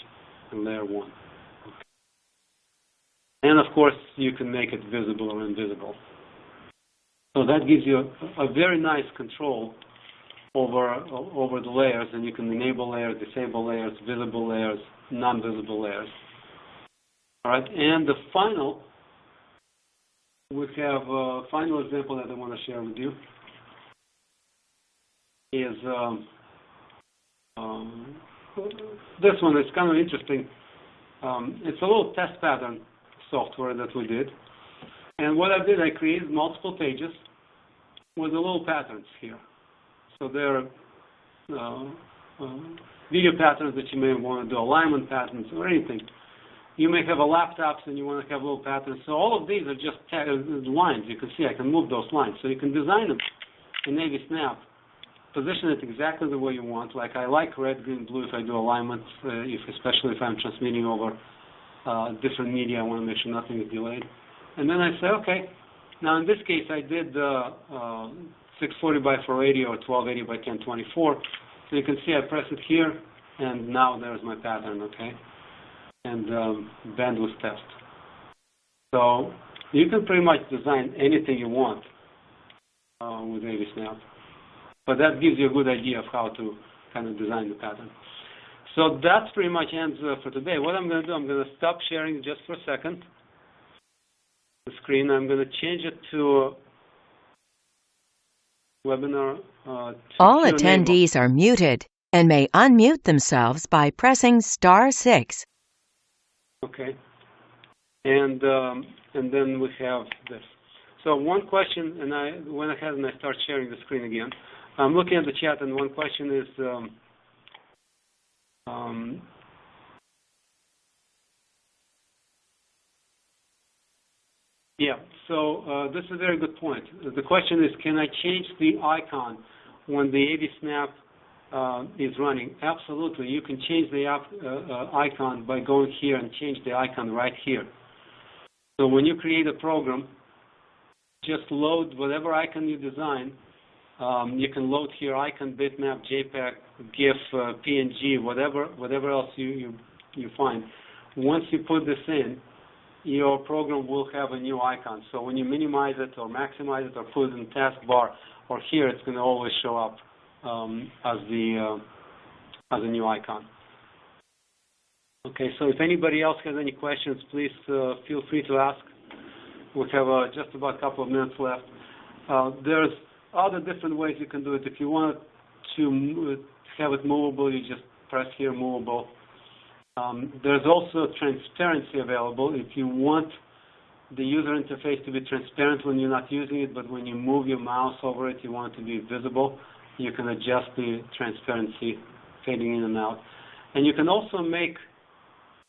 and layer 1. Okay. And of course, you can make it visible or invisible. So that gives you a very nice control over the layers, and you can enable layers, disable layers, visible layers, non-visible layers. All right, and the final, we have a final example that I want to share with you is this one. Is kind of interesting. It's a little test pattern software that we did. And what I did, I created multiple pages with the little patterns here. So there are video patterns that you may want to do, alignment patterns, or anything. You may have a laptop and you want to have little patterns. So all of these are just lines. You can see I can move those lines. So you can design them in AVSnap, position it exactly the way you want. Like I like red, green, blue if I do alignments, especially if I'm transmitting over different media. I want to make sure nothing is delayed. And then I say, okay. Now in this case, I did 640 by 480 or 1280 by 1024. So you can see I press it here, and now there's my pattern, okay? And bandwidth test. So you can pretty much design anything you want with AVSnap. But that gives you a good idea of how to kind of design the pattern. So that pretty much ends for today. What I'm going to do, I'm going to stop sharing just for a second. The screen. I'm going to change it to webinar. All attendees are muted and may unmute themselves by pressing *6. Okay. And then we have this. So one question, and I went ahead and I start sharing the screen again. I'm looking at the chat, and one question is, yeah, so this is a very good point. The question is, can I change the icon when the AVSnap is running? Absolutely. You can change the icon by going here and change the icon right here. So when you create a program, just load whatever icon you design. You can load here icon, bitmap, JPEG, GIF, PNG, whatever else you find. Once you put this in, your program will have a new icon. So when you minimize it or maximize it or put it in taskbar or here, it's going to always show up as a new icon. Okay, so if anybody else has any questions, please feel free to ask. We have just about a couple of minutes left. There's other different ways you can do it. If you want to have it movable, you just press here, movable. There's also transparency available. If you want the user interface to be transparent when you're not using it, but when you move your mouse over it, you want it to be visible, you can adjust the transparency, fading in and out. And you can also make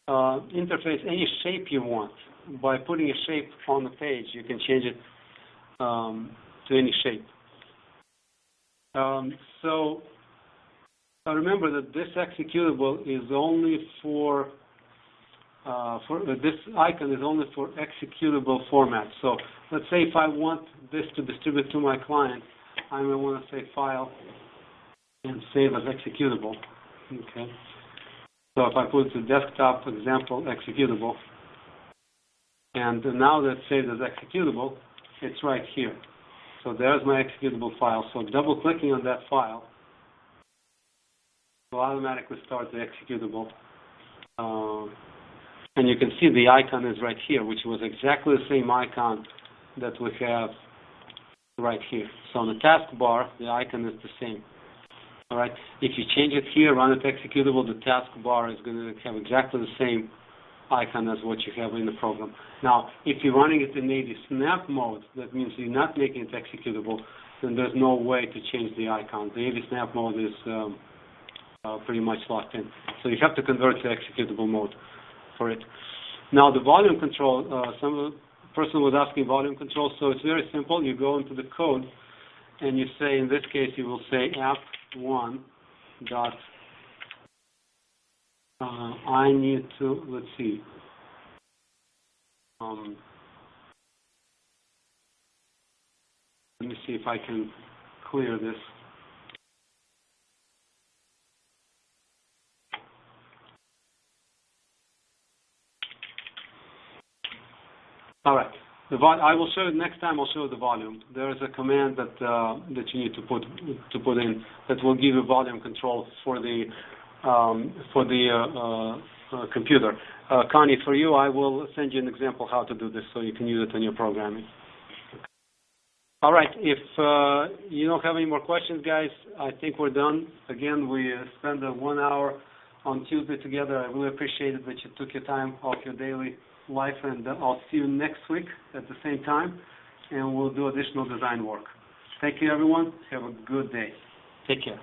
interface any shape you want. By putting a shape on the page, you can change it to any shape. So remember that this executable is only for this icon is only for executable format. So let's say if I want this to distribute to my client, I may want to say File and Save as Executable. Okay. So if I put the desktop example executable, and now that's saved as executable, it's right here. So there's my executable file. So double-clicking on that file will automatically start the executable. And you can see the icon is right here, which was exactly the same icon that we have right here. So on the taskbar, the icon is the same. All right. If you change it here, run it executable, the taskbar is going to have exactly the same icon as what you have in the program. Now, if you're running it in AVSnap mode, that means you're not making it executable, then there's no way to change the icon. The AVSnap mode is pretty much locked in. So you have to convert to executable mode for it. Now, the volume control, some person was asking volume control, so it's very simple. You go into the code, and you say, in this case, you will say app1 dot I need to, let's see, let me see if I can clear this. I will show you next time. I'll show you the volume. There is a command that you need to put in that will give you volume control for the computer. Connie, for you, I will send you an example how to do this so you can use it in your programming. All right. If you don't have any more questions, guys, I think we're done. Again, we spent 1 hour on Tuesday together. I really appreciate it that you took your time off your daily life, and I'll see you next week at the same time, and we'll do additional design work. Thank you, everyone. Have a good day. Take care.